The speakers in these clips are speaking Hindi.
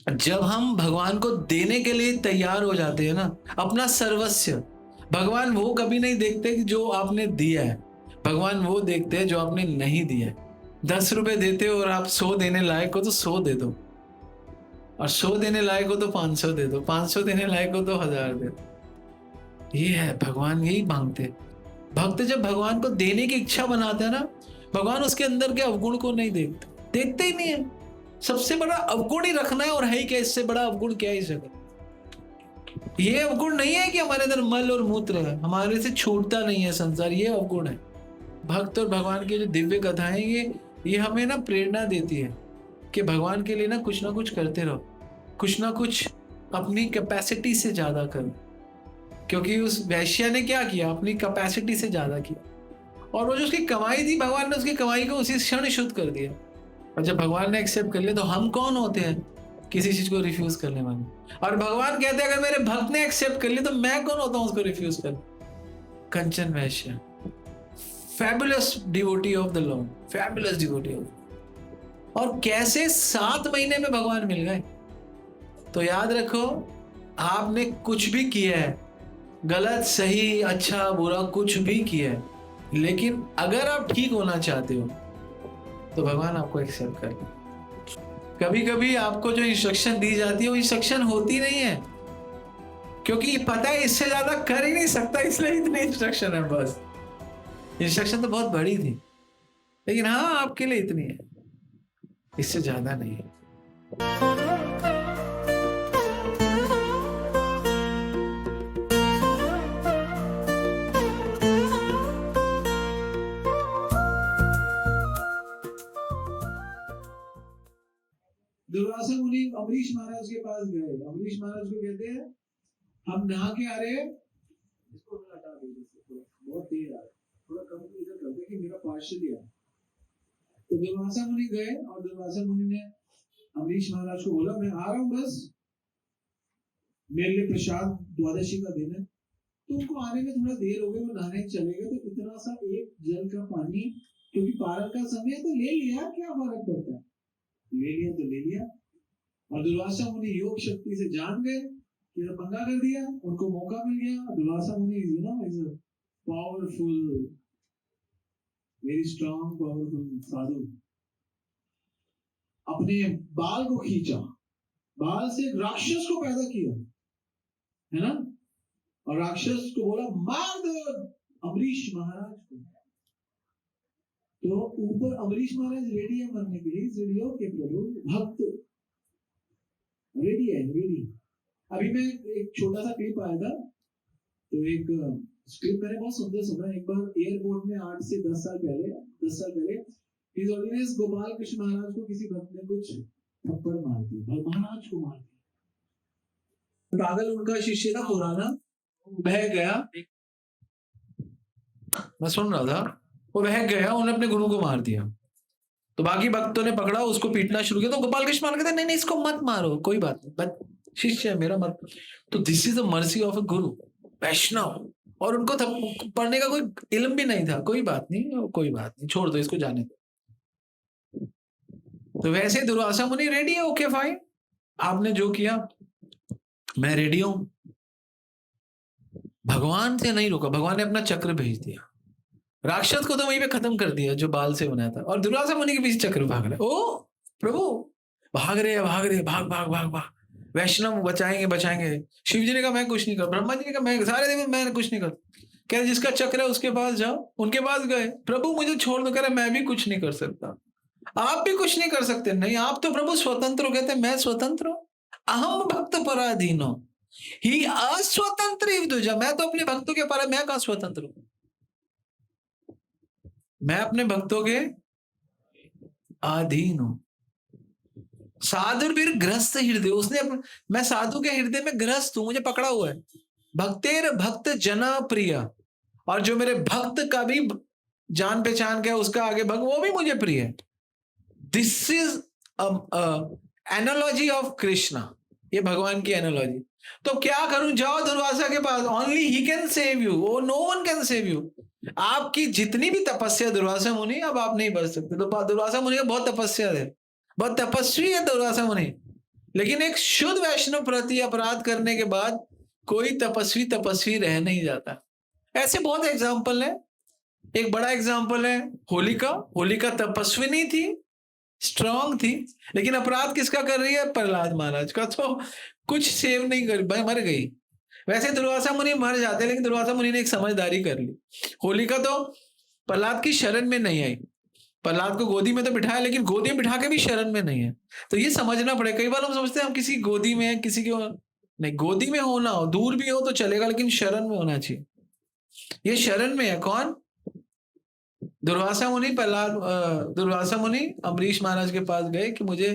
जब हम भगवान को देने के लिए तैयार हो जाते हैं ना, अपना सर्वस्व, भगवान वो कभी नहीं देखते कि जो आपने दिया है, भगवान वो देखते हैं जो आपने नहीं दिया है। 10 रुपए देते हो और आप 100 देने लायक हो तो 100 दे दो, और 100 देने लायक हो तो 500 दे दो, 500 देने लायक हो तो 1000 दे दो। ये है भगवान, यही मांगते हैं। भक्त जब भगवान को देने की इच्छा बनाते हैं ना, भगवान उसके अंदर के अवगुण को नहीं देखते, देखते ही नहीं है। सबसे बड़ा अवगुण ही रखना है, और है ही क्या, इससे बड़ा अवगुण क्या है इस जगत। ये अवगुण नहीं है कि हमारे अंदर मल और मूत्र है, हमारे से छूटता नहीं है संसार, ये अवगुण है। भक्त और भगवान की जो दिव्य कथाएं, ये हमें ना प्रेरणा देती है कि भगवान के लिए ना कुछ करते रहो, कुछ ना कुछ अपनी कैपेसिटी से ज्यादा करो। क्योंकि उस वैश्या ने क्या किया, अपनी कैपेसिटी से ज्यादा किया, और वो जो उसकी कमाई थी, भगवान ने उसकी कमाई को उसी क्षण शुद्ध कर दिया। और जब भगवान ने एक्सेप्ट कर लिया, तो हम कौन होते हैं किसी चीज को रिफ्यूज करने वाले। और भगवान कहते हैं अगर मेरे भक्त ने एक्सेप्ट कर लिया तो मैं कौन होता हूं उसको रिफ्यूज कर। कंचन Vaishya, fabulous devotee of the lord, fabulous devotee of. और कैसे 7 महीने में भगवान मिल गए। तो याद रखो, आपने कुछ भी किया है, गलत सही अच्छा बुरा कुछ भी किया है, लेकिन अगर आप ठीक होना चाहते हो तो भगवान आपको एक्सेप्ट कर ले। कभी कभी आपको जो इंस्ट्रक्शन दी जाती है वो इंस्ट्रक्शन होती नहीं है, क्योंकि पता है इससे ज्यादा कर ही नहीं सकता, इसलिए इतनी इंस्ट्रक्शन है। बस इंस्ट्रक्शन तो बहुत बड़ी थी, लेकिन हाँ आपके लिए इतनी है, इससे ज्यादा नहीं है। दुर्वासा मुनि अमरीश महाराज के पास गए। अमरीश महाराज को कहते हैं हम नहा के आ रहे हैं, इसको हटा दीजिए, बहुत तेज आ रहा है, थोड़ा कम इधर कर दे कि मेरा पार्षद आ। तो दुर्वासा मुनि गए, और दुर्वासा मुनि ने अमरीश महाराज को बोला मैं आ रहा हूँ, बस मेरे लिए प्रसाद द्वादशी का दिन है। तो उनको आने में थोड़ा देर हो गई, वो नहाने चले गए, तो इतना सा एक जल का पानी, क्योंकि पारण का समय तो ले लिया, क्या फर्क पड़ता है, ले लिया तो ले लिया। और दुर्वासा मुनि योग शक्ति से जान गए कि पंगा कर दिया, उनको मौका मिल गया। Durvasa Muni is a powerful, very strong powerful sadhu. अपने बाल को खींचा, बाल से एक राक्षस को पैदा किया, है ना, और राक्षस को बोला मार दो अमरीश महाराज को। तो ऊपर अमरीश महाराज रेडी है मरने के लिए, रेडी हो के प्रभु, भक्त रेडी है, रेडी। अभी मैं एक छोटा सा क्लिप आया था, तो एक क्लिप मैंने बहुत सुंदर सुना। एक बार एयरपोर्ट में 8 से 10 साल पहले हिज ऑर्डिनेंस गोपाल कृष्ण महाराज को किसी भक्त ने कुछ थप्पड़ मार दिया, महाराज को मार दिया। पागल उनका शिष्य था पुराना, बह गया, मैं सुन रहा था, वो बह गया, उन्होंने अपने गुरु को मार दिया। तो बाकी भक्तों ने पकड़ा, उसको पीटना शुरू किया। तो गोपाल कृष्ण मान कहते नहीं इसको मत मारो, कोई बात नहीं, बट शिष्य है मेरा, मत। तो this is the mercy of a गुरु, वैष्णव। और उनको पढ़ने का कोई इल्म भी नहीं था, कोई बात नहीं, छोड़ दो इसको, जाने दो। तो वैसे दुर्वासा मुनि रेडी है, ओके फाइन, आपने जो किया मैं रेडी हूं। भगवान से नहीं रुका, भगवान ने अपना चक्र भेज दिया, राक्षस को तो वहीं पे खत्म कर दिया जो बाल से बना था, और दुर्वासा मुनि के पीछे चक्र भाग रहे। ओ प्रभु, भाग रहे, भाग भाग भाग भाग, वैष्णव बचाएंगे। शिव जी ने कहा मैं कुछ नहीं कर, ब्रह्मा जी ने कहा मैं, सारे देवी मैं कुछ नहीं कर। कह रहे जिसका चक्र है उसके पास जाओ, उनके पास गए, प्रभु मुझे छोड़ दो। कह रहे मैं भी कुछ नहीं कर सकता। आप भी कुछ नहीं कर सकते, नहीं आप तो प्रभु स्वतंत्र हो। कहते मैं स्वतंत्र हूं, अहम भक्त पराधीनो ही अस्वतंत्र विदुजा, मैं तो अपने भक्तों के पर, मैं कहां स्वतंत्र हूं, मैं अपने भक्तों के अधीन हूं। साधु फिर ग्रस्त हृदय, उसने मैं साधु के हृदय में ग्रस्त हूं, मुझे पकड़ा हुआ है। भक्तेर भक्त जना प्रिय, और जो मेरे भक्त का भी जान पहचान का उसका आगे भक्त, वो भी मुझे प्रिय है। This is analogy of Krishna, ये भगवान की एनालॉजी। तो क्या करूं, जाओ दुर्वासा के पास, only he can save you, वो no one can save you. आपकी जितनी भी तपस्या दुर्वासा मुनि, अब आप नहीं बच सकते। तो दुर्वासा मुनि का बहुत तपस्या है, बहुत तपस्वी है दुर्वासा मुनि, लेकिन एक शुद्ध वैष्णव प्रति अपराध करने के बाद कोई तपस्वी तपस्वी रह नहीं जाता। ऐसे बहुत एग्जाम्पल है। एक बड़ा एग्जाम्पल है होलिका। होलिका तपस्विनी थी, स्ट्रांग थी, लेकिन अपराध किसका कर रही है? प्रहलाद महाराज का। तो कुछ सेव नहीं कर, मर गई। वैसे दुर्वासा मुनि मर जाते, लेकिन दुर्वासा मुनि ने एक समझदारी कर ली। होलिका तो प्रहलाद की शरण में नहीं आई। प्रहलाद को गोदी में तो बिठाया, लेकिन गोदी में बिठा के भी शरण में नहीं है। तो ये समझना पड़ेगा। कई बार हम समझते हैं हम किसी गोदी में है, किसी के नहीं। गोदी में होना हो, दूर भी हो तो चलेगा, लेकिन शरण में होना चाहिए। ये शरण में है कौन? दुर्वासा मुनि। दुर्वासा मुनि अम्बरीश महाराज के पास गए कि मुझे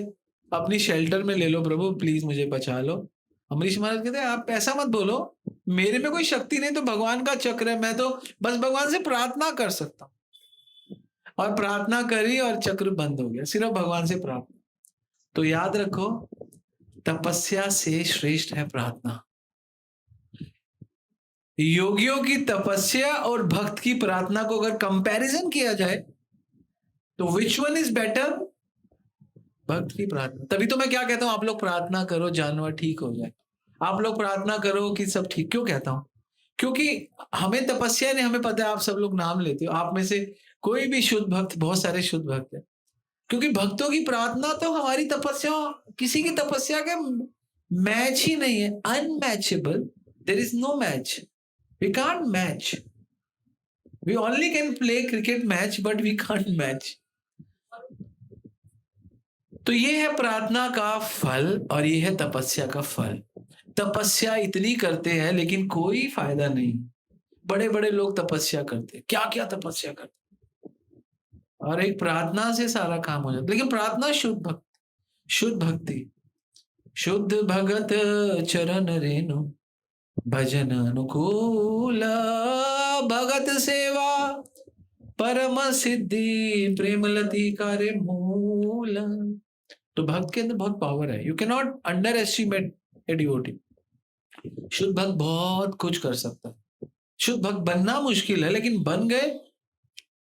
अपनी शेल्टर में ले लो प्रभु, प्लीज मुझे बचा लो। अम्बरीश महाराज कहते हैं आप ऐसा मत बोलो, मेरे में कोई शक्ति नहीं, तो भगवान का चक्र है, मैं तो बस भगवान से प्रार्थना कर सकता हूं। और प्रार्थना करी और चक्र बंद हो गया, सिर्फ भगवान से प्रार्थना। तो याद रखो, तपस्या से श्रेष्ठ है प्रार्थना। योगियों की तपस्या और भक्त की प्रार्थना को अगर कंपैरिजन किया जाए तो विच वन इज बेटर? भक्त की प्रार्थना। तभी तो मैं क्या कहता हूं, आप लोग प्रार्थना करो जानवर ठीक हो जाए। आप लोग प्रार्थना करो कि सब ठीक। क्यों कहता हूं? क्योंकि हमें तपस्या ने, हमें पता है आप सब लोग नाम लेते हो, आप में से कोई भी शुद्ध भक्त, बहुत सारे शुद्ध भक्त है। क्योंकि भक्तों की प्रार्थना तो हमारी तपस्या, किसी की तपस्या के मैच ही नहीं है। Unmatchable, there is no match. We can't match. We only can play cricket match, but we can't match. तो ये है प्रार्थना का फल और ये है तपस्या का फल। तपस्या इतनी करते हैं लेकिन कोई फायदा नहीं। बड़े बड़े लोग तपस्या करते, क्या क्या तपस्या करते, और एक प्रार्थना से सारा काम हो जाता। लेकिन प्रार्थना शुद्ध भक्ति, शुद्ध भक्ति, शुद्ध भगत चरण रेणु भजन अनुकूल, भगत सेवा परम सिद्धि, प्रेमलती कार्य मूल। तो भक्त के अंदर बहुत पावर है। You can not under estimate a devotee. शुद्ध भक्त बहुत कुछ कर सकता है। शुद्ध भक्त बनना मुश्किल है, लेकिन बन गए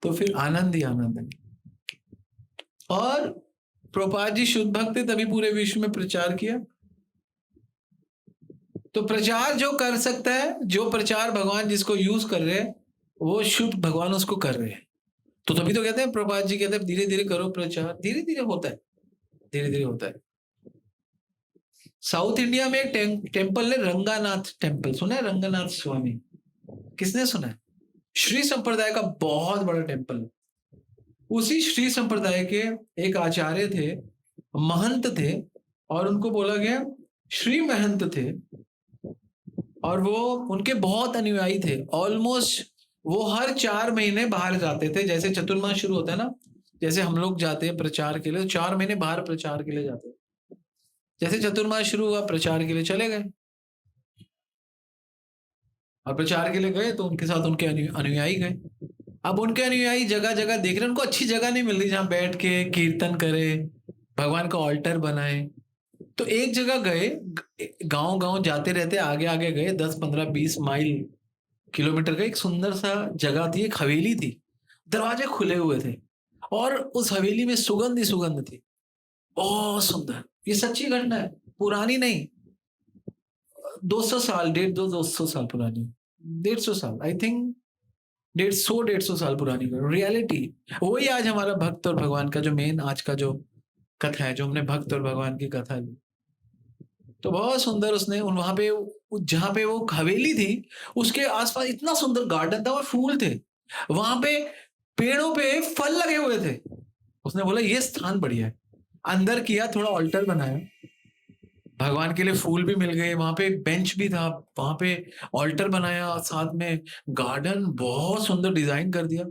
तो फिर आनंद ही आनंद है। और प्रभुपाद जी शुद्ध भक्त थे, तभी पूरे विश्व में प्रचार किया। तो प्रचार जो कर सकता है, जो प्रचार भगवान जिसको यूज कर रहे हैं, वो शुद्ध भगवान उसको कर रहे हैं। तो तभी तो कहते हैं, प्रभुपाद जी कहते हैं धीरे धीरे करो प्रचार। धीरे धीरे होता है, धीरे धीरे होता है। साउथ इंडिया में एक टेम्पल है, रंगानाथ टेम्पल। सुना है रंगनाथ स्वामी? किसने सुना है? श्री संप्रदाय का बहुत बड़ा टेम्पल है। उसी श्री संप्रदाय के एक आचार्य थे, महंत थे, और उनको बोला गया श्री महंत थे, और वो उनके बहुत अनुयायी थे। ऑलमोस्ट वो हर 4 महीने बाहर जाते थे। जैसे चतुर्मास शुरू होता है ना, जैसे हम लोग जाते हैं प्रचार के लिए, 4 महीने बाहर प्रचार के लिए जाते हैं। जैसे चतुर्मास शुरू हुआ, प्रचार के लिए चले गए, और प्रचार के लिए गए तो उनके साथ उनके अनुयायी गए। अब उनके अनुयायी जगह जगह देख रहे, उनको अच्छी जगह नहीं मिल रही जहां बैठ के कीर्तन करे, भगवान का ऑल्टर बनाए। तो एक जगह गए, गांव गांव जाते रहते, आगे आगे गए, 10 15 20 माइल किलोमीटर गए। एक सुंदर सा जगह थी, एक हवेली थी, दरवाजे खुले हुए थे, और उस हवेली में सुगंध ही सुगंध थी, बहुत सुंदर। ये सच्ची घटना है, पुरानी नहीं। 200 साल, 250 साल पुरानी, 150 साल, आई थिंक 150 साल पुरानी रियलिटी। वही आज हमारा भक्त और भगवान का जो मेन आज का जो कथा है, जो हमने भक्त और भगवान की कथा ली, तो बहुत सुंदर। उसने वहां पे, जहां पे वो हवेली थी, उसके आसपास इतना सुंदर गार्डन था, और फूल थे वहां पे, पेड़ों पे फल लगे हुए थे। उसने बोला ये स्थान बढ़िया है। अंदर किया, थोड़ा ऑल्टर बनाया, भगवान के लिए फूल भी मिल गए, वहां पे बेंच भी था, वहां पे ऑल्टर बनाया, साथ में गार्डन बहुत सुंदर डिजाइन कर दिया।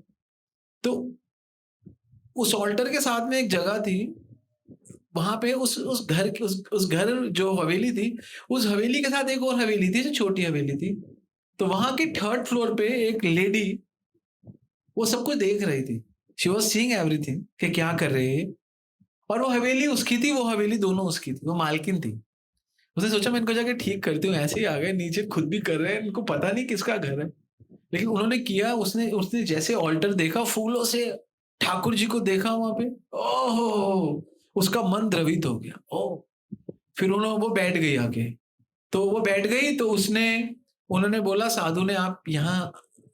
तो उस ऑल्टर के साथ में एक जगह थी, वहां पे उस घर की, उस घर जो हवेली थी, उस हवेली के साथ एक और हवेली थी जो छोटी हवेली थी। तो वहां के 3rd फ्लोर पे एक लेडी, वो सबको देख रही थी। शी वॉज सीइंग एवरीथिंग कि क्या कर रहे हैं। और वो हवेली उसकी थी, वो हवेली दोनों उसकी थी, वो मालकिन थी। उसने सोचा मैं इनको जाके ठीक करती हूँ। ऐसे ही आ गए नीचे, खुद भी कर रहे हैं, इनको पता नहीं किसका घर है, लेकिन उन्होंने किया। उसने जैसे ऑल्टर देखा, फूलों से ठाकुर जी को देखा वहां पे, ओहो, उसका मन द्रवित हो गया। ओह, फिर वो बैठ गई आके। तो वो बैठ गई तो उन्होंने बोला साधु ने, आप यहाँ,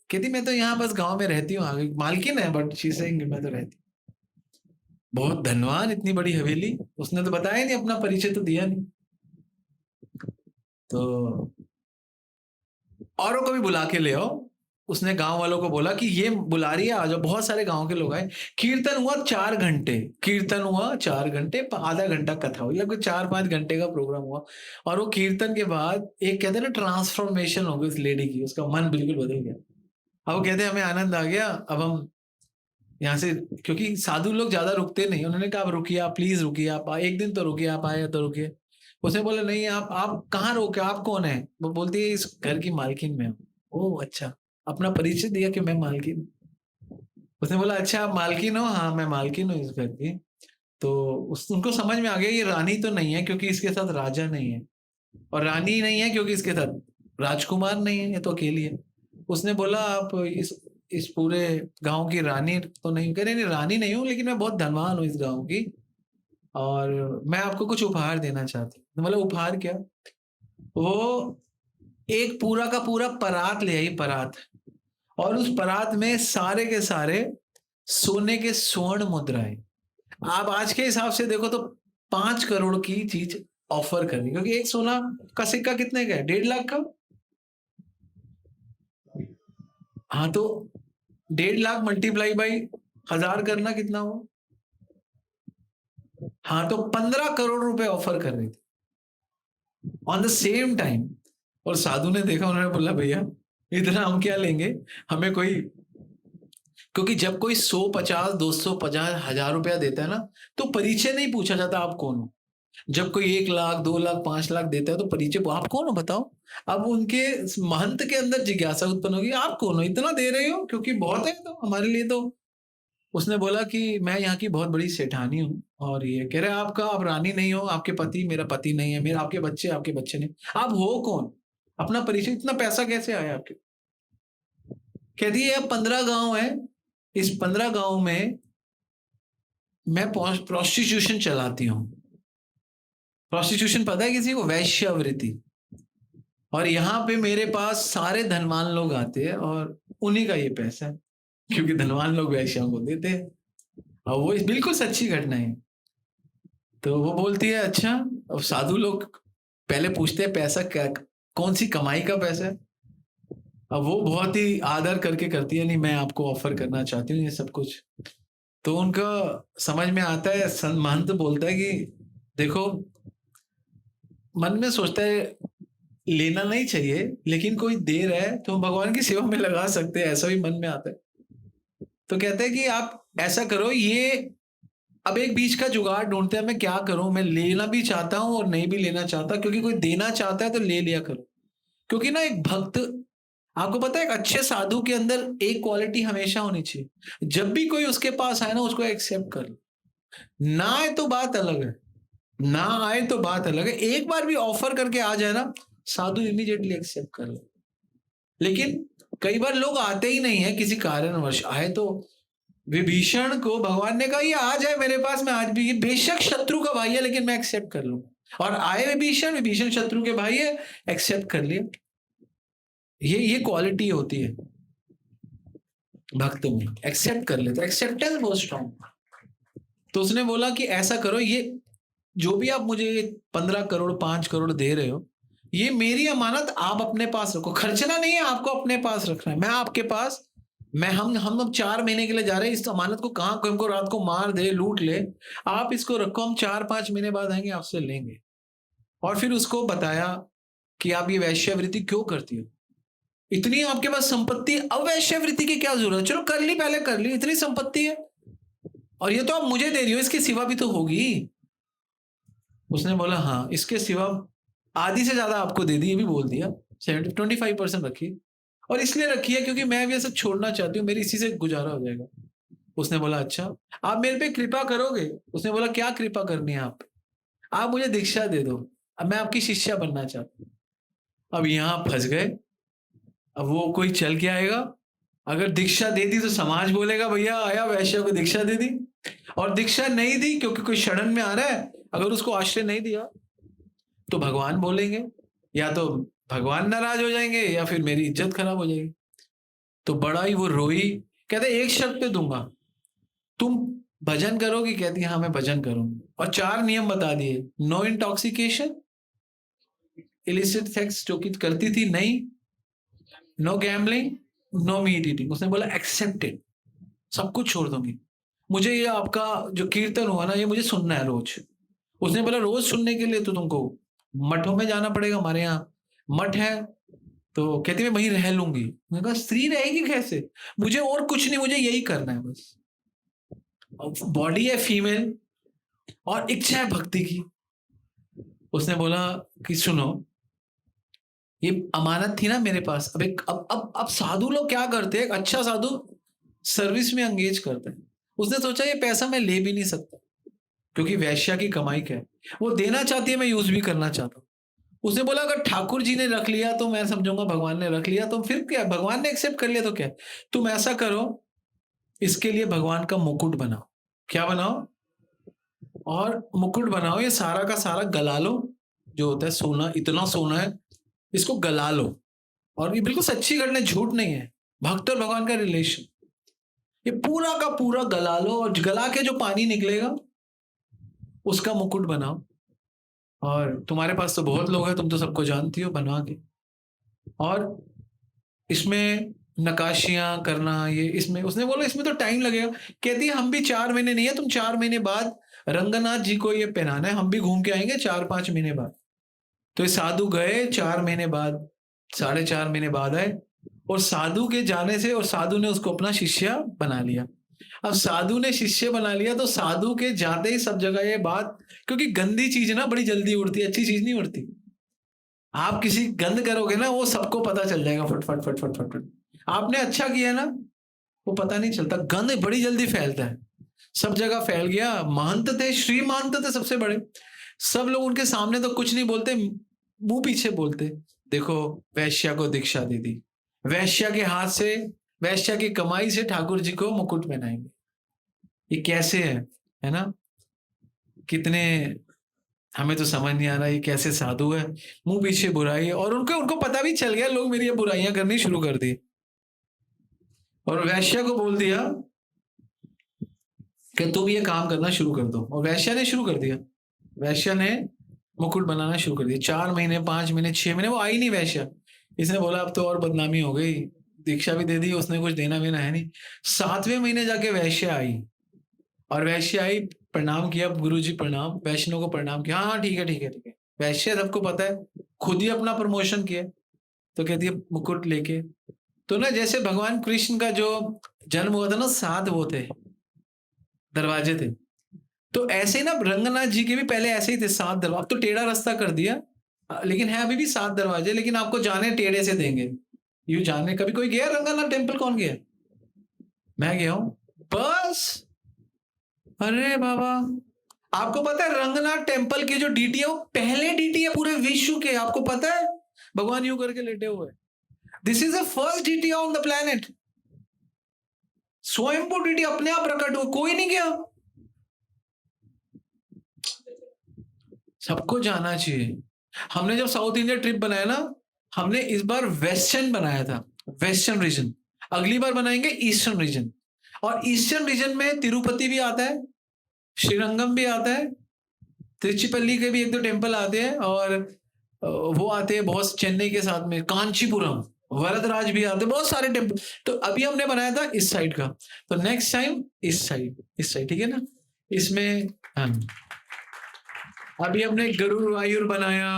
कहती मैं तो यहाँ बस गांव में रहती हूँ, आगे मालकिन है बट शी सेइंग मैं तो रहती हूँ। बहुत धनवान, इतनी बड़ी हवेली। उसने तो बताया नहीं, अपना परिचय तो दिया नहीं। तो औरों को भी बुला के ले आओ। उसने गांव वालों को बोला कि ये बुला रही है, आ जाओ। बहुत सारे गांव के लोग आए। कीर्तन हुआ 4 घंटे, कीर्तन हुआ 4 घंटे, आधा घंटा कथा हुई, लगभग 4-5 घंटे का प्रोग्राम हुआ। और वो कीर्तन के बाद एक कहते हैं ना ट्रांसफॉर्मेशन हो गई उस लेडी की, उसका मन बिल्कुल बदल गया। अब वो कहते हैं हमें आनंद आ गया, अब हम यहाँ से, क्योंकि साधु लोग ज्यादा रुकते नहीं, उन्होंने कहा आप रुकिए, आप प्लीज रुकिए, आप एक दिन तो रुकिए, आप आए तो रुकिए। उसने बोला नहीं, आप कहाँ रोके, आप कौन है? वो बोलती है इस घर की मालकिन में। ओ अच्छा, अपना परिचय दिया कि मैं मालकिन। उसने बोला अच्छा आप मालकिन हो? हाँ मैं मालकिन हूँ इस घर की। तो उनको समझ में आ गया ये रानी तो नहीं है क्योंकि इसके साथ राजा नहीं है, और रानी नहीं है क्योंकि इसके साथ राजकुमार नहीं है, ये तो अकेली है। उसने बोला आप इस पूरे गांव की रानी तो नहीं? कह रहे नहीं, रानी नहीं हूँ, लेकिन मैं बहुत धनवान हूँ इस गांव की, और मैं आपको कुछ उपहार देना चाहती हूँ। मतलब उपहार क्या? वो एक पूरा का पूरा परात ले आई, परात, और उस परात में सारे के सारे सोने के स्वर्ण मुद्राएं। आप आज के हिसाब से देखो तो 5 करोड़ की चीज ऑफर कर रही, क्योंकि एक सोना का सिक्का कितने का है? 1.5 लाख का। हाँ तो 1.5 लाख मल्टीप्लाई बाई 1000 करना कितना हो? हाँ तो 15 करोड़ रुपए ऑफर कर रही थी ऑन द सेम टाइम। और साधु ने देखा, उन्होंने बोला भैया इतना हम क्या लेंगे, हमें कोई, क्योंकि जब कोई 150, 250, 1000 रुपया देता है ना, तो परिचय नहीं पूछा जाता आप कौन हो। जब कोई 1 लाख, 2 लाख, 5 लाख देता है तो परिचय, आप कौन हो बताओ। अब उनके महंत के अंदर जिज्ञासा उत्पन्न होगी, आप कौन हो, इतना दे रहे हो, क्योंकि बहुत है तो हमारे लिए तो। उसने बोला कि मैं यहाँ की बहुत बड़ी सेठानी हूँ, और ये कह रहे आप रानी नहीं हो, आपके पति मेरा पति नहीं है, मेरा आपके बच्चे नहीं। आप हो कौन? अपना परिचय, इतना पैसा कैसे आया आपके? कहती है 15 गांव है, इस 15 गांव में मैं प्रोस्टिट्यूशन चलाती हूँ। प्रोस्टिट्यूशन पता है किसी को? वैश्यावृत्ति। और यहाँ पे मेरे पास सारे धनवान लोग आते हैं और उन्हीं का ये पैसा है, क्योंकि धनवान लोग वैश्याओं को देते हैं। और वो बिल्कुल सच्ची घटना है। तो वो बोलती है अच्छा। अब साधु लोग पहले पूछते हैं पैसा क्या, कौन सी कमाई का पैसा है? अब वो बहुत ही आदर करके करती है, नहीं मैं आपको ऑफर करना चाहती हूँ ये सब कुछ। तो उनका समझ में आता है, महंत बोलता है कि देखो, मन में सोचता है लेना नहीं चाहिए, लेकिन कोई दे रहा है तो भगवान की सेवा में लगा सकते हैं, ऐसा भी मन में आता है। तो कहते हैं कि आप ऐसा करो, ये अब एक बीच का जुगाड़ ढूंढते हैं, मैं क्या करूं, मैं लेना भी चाहता हूं और नहीं भी लेना चाहता, क्योंकि कोई देना चाहता है तो ले लिया करो। क्योंकि ना एक भक्त, आपको पता है एक अच्छे साधु के अंदर एक क्वालिटी हमेशा होनी चाहिए, जब भी कोई उसके पास आए ना उसको एक्सेप्ट कर लो। ना आए तो बात अलग है, ना आए तो बात अलग है, एक बार भी ऑफर करके आ जाए ना, साधु इमीडिएटली एक्सेप्ट कर लो। लेकिन कई बार लोग आते ही नहीं है, किसी कारणवश आए तो विभीषण को भगवान ने कहा ये आ जाए मेरे पास, मैं आज भी, ये बेशक शत्रु का भाई है लेकिन मैं एक्सेप्ट कर लूंगा। और आए विभीषण शत्रु के भाई है, एक्सेप्ट कर लिया। ये क्वालिटी होती है भक्त में, एक्सेप्ट कर लेते, एक्सेप्टेंस बहुत स्ट्रॉन्ग। तो उसने बोला कि ऐसा करो, ये जो भी आप मुझे 15 करोड़ 5 करोड़ दे रहे हो, ये मेरी अमानत आप अपने पास रखो, खर्चना नहीं है, आपको अपने पास रखना है। मैं आपके पास, हम अब 4 महीने के लिए जा रहे हैं, इस अमानत को कहां हमको रात को मार दे, लूट ले, आप इसको रखो, हम 4-5 महीने बाद आएंगे आपसे लेंगे। और फिर उसको बताया कि आप ये वैश्यावृत्ति क्यों करती हो, इतनी आपके पास संपत्ति, अब वैश्यावृत्ति की क्या जरूरत, चलो कर ली, पहले कर ली, इतनी संपत्ति है और ये तो आप मुझे दे रही हो, इसके सिवा भी तो होगी। उसने बोला हाँ, इसके सिवा आधी से ज्यादा आपको दे दी, ये भी बोल दिया, 25% रखी, और इसलिए रखी है क्योंकि मैं भी ये सब छोड़ना चाहती हूँ, मेरी इसी से गुजारा हो जाएगा। उसने बोला अच्छा आप मेरे पे कृपा करोगे? उसने बोला क्या कृपा करनी है आप मुझे दीक्षा दे दो, अब मैं आपकी शिष्या बनना चाहती हूँ। अब यहाँ फंस गए। अब वो कोई चल के आएगा, अगर दीक्षा दे दी तो समाज बोलेगा भैया आया वैश्य को दीक्षा दे दी, और दीक्षा नहीं दी क्योंकि कोई शरण में आ रहा है, अगर उसको आश्रय नहीं दिया तो भगवान बोलेंगे, या तो भगवान नाराज हो जाएंगे या फिर मेरी इज्जत खराब हो जाएगी। तो बड़ा ही वो रोई, कहते एक शर्त पे दूंगा, तुम भजन करोगी? कहती हाँ मैं भजन करूंगी। और 4 नियम बता दिए, नो इंटॉक्सिकेशन, इलिसिट सेक्स जो कि करती थी नहीं, no gambling, no meat eating. उसने बोला एक्सेप्टेड, सब कुछ छोड़ दूंगी, मुझे ये आपका जो कीर्तन हुआ ना ये मुझे सुनना है रोज। उसने बोला रोज सुनने के लिए तो तुमको मठों में जाना पड़ेगा, हमारे यहाँ मठ है। तो कहती मैं वहीं रह लूंगी। मैंने कहा स्त्री रहेगी कैसे? मुझे और कुछ नहीं, मुझे यही करना है बस। बॉडी है फीमेल और इच्छा है भक्ति की। उसने बोला कि सुनो, ये अमानत थी ना मेरे पास, अब एक अब साधु लोग क्या करते हैं, एक अच्छा साधु सर्विस में एंगेज करते हैं। उसने सोचा ये पैसा मैं ले भी नहीं सकता क्योंकि वैश्या की कमाई क्या है, वो देना चाहती है, मैं यूज भी करना चाहता हूँ। उसने बोला अगर ठाकुर जी ने रख लिया तो मैं समझूंगा भगवान ने रख लिया, तो फिर क्या, भगवान ने एक्सेप्ट कर लिया तो क्या, तुम ऐसा करो, इसके लिए भगवान का मुकुट बनाओ। क्या बनाओ? और मुकुट बनाओ, ये सारा का सारा गला लो, जो होता है सोना, इतना सोना है, इसको गला लो। और ये बिल्कुल सच्ची घटना, झूठ नहीं है, भक्त और भगवान का रिलेशन। ये पूरा का पूरा गला लो और गला के जो पानी निकलेगा उसका मुकुट बनाओ। और तुम्हारे पास तो बहुत लोग हैं, तुम तो सबको जानती हो, बनवा के। और इसमें नकाशियां करना, ये इसमें, उसने बोला इसमें तो टाइम लगेगा। कहती है हम भी 4 महीने नहीं है, तुम 4 महीने बाद रंगनाथ जी को ये पहनाना है, हम भी घूम के आएंगे 4-5 महीने बाद। तो ये साधु गए 4 महीने बाद, 4.5 महीने बाद आए, और साधु के जाने से, और साधु ने उसको अपना शिष्य बना लिया। अब साधु ने शिष्य बना लिया तो साधु के जाते ही सब जगह ये बात, क्योंकि गंदी चीज ना बड़ी जल्दी उड़ती है, अच्छी चीज नहीं उड़ती। आप किसी गंद करोगे ना वो सबको पता चल जाएगा, फट फट फट फट फट फट। आपने अच्छा किया ना, वो पता नहीं चलता, गंद बड़ी जल्दी फैलता है, सब जगह फैल गया। महंत थे, श्री महंत थे सबसे बड़े, सब लोग उनके सामने तो कुछ नहीं बोलते, मुंह पीछे बोलते, देखो वैश्या को दीक्षा दे दी, वैश्या के हाथ से, वैश्या की कमाई से ठाकुर जी को मुकुट पहनाएंगे। ये कैसे है ना? कितने, हमें तो समझ नहीं आ रहा ये कैसे साधु है, मुंह पीछे बुराई है। और उनको उनको पता भी चल गया, लोग मेरी ये बुराइयां करनी शुरू कर दी। और वैश्या को बोल दिया कि तुम ये काम करना शुरू कर दो, और वैश्या ने शुरू कर दिया। वैश्या ने मुकुट बनाना शुरू कर दिया। 4 महीने, 5 महीने, 6 महीने, वो आई नहीं वैश्या। इसने बोला अब तो और बदनामी हो गई, दीक्षा भी दे दी, उसने कुछ देना वेना है नहीं। 7वें महीने जाके वैश्या आई, और वैश्या आई, प्रणाम किया, गुरु जी प्रणाम, वैष्णव को प्रणाम किया, हाँ हाँ ठीक है ठीक है ठीक है। वैश्य सबको पता है, खुद ही अपना प्रमोशन किया। तो कहती है मुकुट लेके, तो ना जैसे भगवान कृष्ण का जो जन्म हुआ था ना, 7 वो थे दरवाजे थे, तो ऐसे ही ना रंगनाथ जी के भी पहले ऐसे ही थे, 7 दरवाजे। अब तो टेढ़ा रास्ता कर दिया, लेकिन है अभी भी 7 दरवाजे, लेकिन आपको जाने टेढ़े से देंगे। यू जाने, कभी कोई गया रंगनाथ टेम्पल? कौन गया? मैं गया हूं बस। अरे बाबा, आपको पता है रंगनाथ टेम्पल की जो डीटी है वो पहले डीटी है पूरे विश्व के, आपको पता है? भगवान यूं करके लेटे हुए, this is the first deity on the planet. स्वयंभू डीटी अपने आप प्रकट हुआ, कोई नहीं गया। सबको जाना चाहिए। हमने जब साउथ इंडिया ट्रिप बनाया ना, हमने इस बार वेस्टर्न बनाया था, वेस्टर्न रीजन। अगली बार बनाएंगे ईस्टर्न रीजन, और ईस्टर्न रीजन में तिरुपति भी आता है, श्रीरंगम भी आता है, त्रिचिपल्ली के भी 1-2 टेम्पल आते हैं, और वो आते हैं बहुत, चेन्नई के साथ में कांचीपुरम, वरदराज भी आते हैं, बहुत सारे टेम्पल। तो अभी हमने बनाया था इस साइड का, तो नेक्स्ट टाइम इस साइड, ठीक है ना? इसमें हाँ, अभी हमने गुरुवायूर बनाया,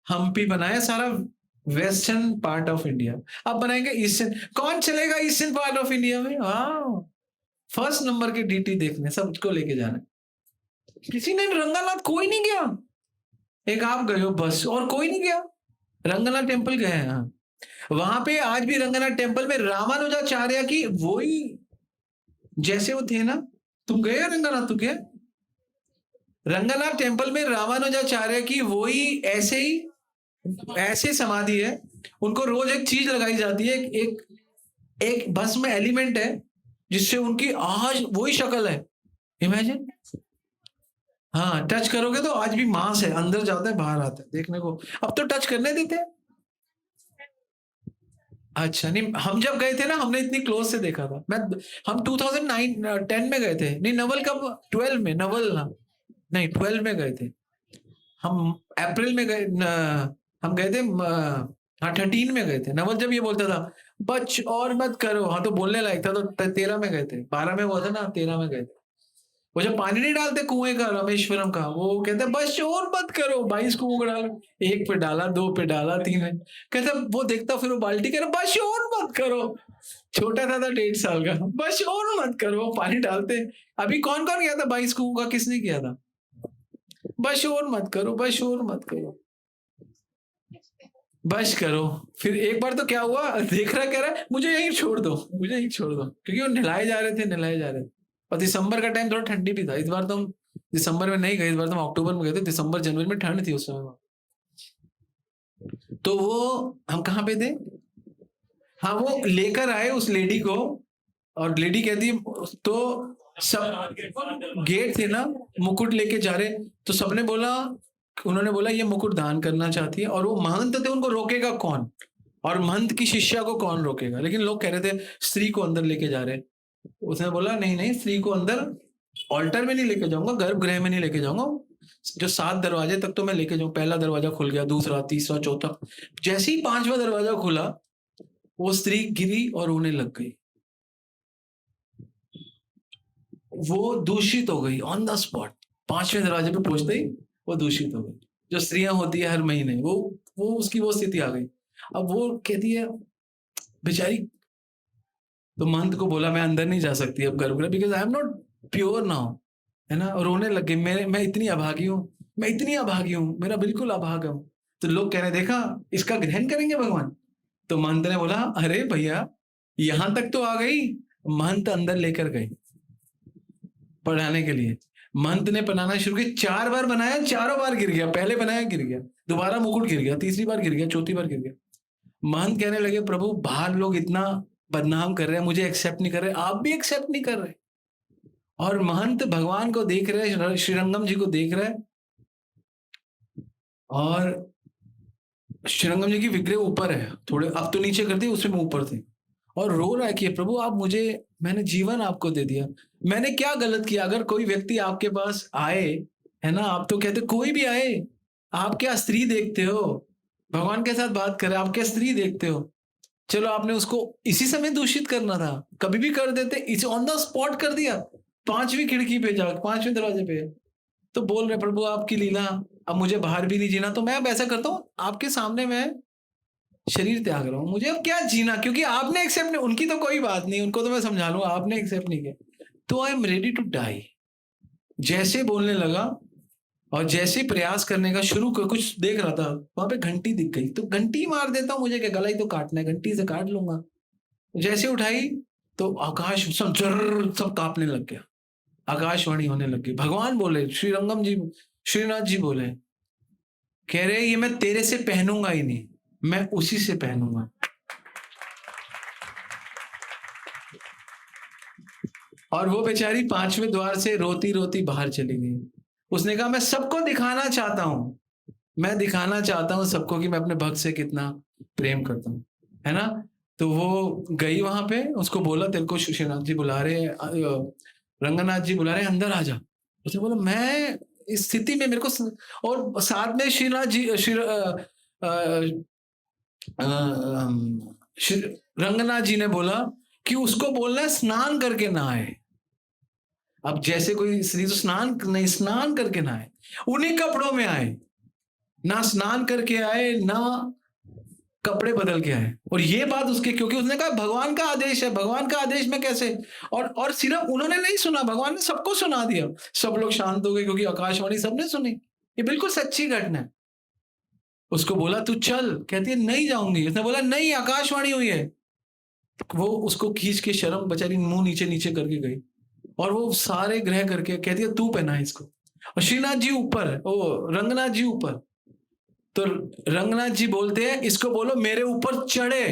हम्पी बनाया, सारा वेस्टर्न पार्ट ऑफ इंडिया। अब बनाएंगे ईस्टर्न। कौन चलेगा ईस्टर्न पार्ट ऑफ इंडिया में? हाँ, फर्स्ट नंबर के डीटी देखने सबको लेके जाना। किसी ने रंगनाथ, कोई नहीं गया, एक आप गए हो बस, और कोई नहीं गया। रंगनाथ टेम्पल गए हैं, हाँ। वहां पे आज भी रंगनाथ टेम्पल में रामानुजाचार्य की वही जैसे वो थे ना, तुम गए रंगनाथ? तू गया रंगनाथ टेम्पल में? रामानुजाचार्य की वही ऐसे ही, ऐसे समाधि है, उनको रोज एक चीज लगाई जाती है, एक भस्म एलिमेंट है, जिससे उनकी आज वही शक्ल है। इमेजिन, हाँ, टच करोगे तो आज भी मांस है, अंदर जाता है बाहर आता है देखने को। अब तो टच करने देते हैं। अच्छा, नहीं हम जब गए थे ना हमने इतनी क्लोज से देखा था। हम 2009 10 में गए थे। नहीं नवल कब, 12 में, नवल ना, नहीं 12 में गए थे हम। अप्रैल में गए हम गए थे हाँ 13 में गए थे। नवल जब ये बोलता था बच और मत करो, हाँ तो बोलने लायक था। तो 13 में गए थे, 12 में हुआ था ना, 13 में गए थे। वो जब पानी नहीं डालते कुएं का, रामेश्वरम का, वो कहते बस और मत करो, 22 कुओं को डालो, एक पे डाला, दो पे डाला, तीन में कहता, वो देखता फिर वो बाल्टी कह रहा बस और मत करो। छोटा था 1.5 साल का, बस और मत करो, पानी डालते। अभी कौन कौन गया था 22 कुओं का, किसने किया था? बस और मत करो, बस और मत करो, बस करो। फिर एक बार तो क्या हुआ, देख रहा, कह रहा है मुझे यहीं छोड़ दो, मुझे यहीं छोड़ दो, क्योंकि वो नहलाए जा रहे थे, नहलाए जा रहे थे। और दिसंबर का टाइम थोड़ा ठंडी भी था। इस बार तो हम दिसंबर में नहीं गए, इस बार तो हम अक्टूबर में गए थे। दिसंबर जनवरी में ठंड थी उस समय। तो वो हम कहाँ पे थे, हाँ वो लेकर आए उस लेडी को, और लेडी कहती है तो सब गेट थे ना, मुकुट लेके जा रहे, तो सबने बोला, उन्होंने बोला ये मुकुट दान करना चाहती है, और वो महंत थे, उनको रोकेगा कौन, और महंत की शिष्या को कौन रोकेगा? लेकिन लोग कह रहे थे स्त्री को अंदर लेके जा रहे। उसने बोला नहीं नहीं, स्त्री को अंदर ऑल्टर में नहीं लेके जाऊंगा, गर्भगृह में नहीं लेके जाऊंगा, जो 7 दरवाजे तक तो मैं लेके जाऊं। पहला दरवाजा खुल गया, दूसरा, तीसरा, चौथा, जैसे ही 5वां दरवाजा खुला, वो स्त्री गिरी और रोने लग गई। वो दूषित हो गई ऑन द स्पॉट, 5वें दरवाजे पे पहुंचते ही वो दूषित हो गई। जो स्त्रियां होती है हर महीने, वो उसकी वो स्थिति आ गई। अब वो कहती है बेचारी, तो महंत को बोला मैं अंदर नहीं जा सकती अब गर्भगृह, because I am not pure now, है ना। और रोने लग गई, मैं इतनी अभागी हूँ, मैं इतनी अभागी हूँ, मेरा बिल्कुल अभागा हूँ। तो लोग कह रहे देखा, इसका ग्रहण करेंगे भगवान। तो महंत ने बोला अरे भैया, यहां तक तो आ गई। महंत अंदर लेकर गए पढ़ाने के लिए। महंत ने बनाना शुरू किया, 4 बार बनाया, चारों बार गिर गया। पहले बनाया गिर गया, दोबारा मुकुट गिर गया, तीसरी बार गिर गया, चौथी बार गिर गया। महंत कहने लगे प्रभु बाहर लोग इतना बदनाम कर रहे हैं, मुझे एक्सेप्ट नहीं कर रहे, आप भी एक्सेप्ट नहीं कर रहे। और महंत भगवान को देख रहे हैं, श्रीरंगम जी को देख रहे हैं, और श्रीरंगम जी की विग्रह ऊपर है, थोड़े अब तो नीचे कर दी, उसमें ऊपर थे, और रो रहा है कि प्रभु आप मुझे, मैंने जीवन आपको दे दिया, मैंने क्या गलत किया? अगर कोई व्यक्ति आपके पास आए, है ना, आप तो कहते कोई भी आए, आप क्या स्त्री देखते हो? भगवान के साथ बात करे, आप क्या स्त्री देखते हो? चलो आपने उसको इसी समय दूषित करना था, कभी भी कर देते, इसे ऑन द स्पॉट कर दिया, 5वीं खिड़की पे जा, 5वें दरवाजे पे। तो बोल रहे प्रभु आपकी लीला, अब मुझे बाहर भी नहीं जीना, तो मैं अब ऐसा करता हूँ, आपके सामने मैं शरीर त्याग रहा हूँ, मुझे अब क्या जीना, क्योंकि आपने एक्सेप्ट नहीं, उनकी तो कोई बात नहीं, उनको तो मैं समझा लूंगा, आपने एक्सेप्ट नहीं किया, तो I am ready to die. जैसे बोलने लगा और जैसे प्रयास करने का शुरू कर, कुछ देख रहा था, वहां पे घंटी दिख गई, तो घंटी मार देता हूँ, मुझे क्या, गला ही तो काटना है, घंटी से काट लूंगा। जैसे उठाई तो आकाश सब जर्र, सब कांपने लग गया, आकाशवाणी होने लग गई। भगवान बोले, श्रीरंगम जी, श्रीनाथ जी बोले, कह रहे ये मैं तेरे से पहनूंगा ही नहीं, मैं उसी से पहनूंगा। और वो बेचारी 5वें द्वार से रोती रोती बाहर चली गई। उसने कहा मैं सबको दिखाना चाहता हूं, मैं दिखाना चाहता हूं सबको कि मैं अपने भक्त से कितना प्रेम करता हूं, है ना। तो वो गई वहां पे, उसको बोला तेरे को श्रीनाथ जी बुला रहे, रंगनाथ जी बुला रहे, अंदर आ जा। उसने बोला मैं इस स्थिति में, मेरे को, और साथ में श्रीनाथ जी, रंगनाथ जी ने बोला कि उसको बोलना है स्नान करके ना आए। अब जैसे कोई स्त्री तो स्नान नहीं, स्नान करके ना आए, उन्हीं कपड़ों में आए, ना स्नान करके आए, ना कपड़े बदल के आए। और ये बात उसके, क्योंकि उसने कहा भगवान का आदेश है, भगवान का आदेश में कैसे, और सिर्फ उन्होंने नहीं सुना, भगवान ने सबको सुना दिया। सब लोग शांत हो गए, क्योंकि आकाशवाणी सबने सुनी, ये बिल्कुल सच्ची घटना है। उसको बोला तू चल, कहती है नहीं जाऊंगी। उसने बोला नहीं, आकाशवाणी हुई है। वो उसको खींच के, शर्म बेचारी मुंह नीचे नीचे करके गई, और वो सारे ग्रह करके कहती है तू पहना इसको। और श्रीनाथ जी ऊपर, ओ रंगनाथ जी ऊपर, तो रंगनाथ जी बोलते हैं इसको बोलो मेरे ऊपर चढ़े,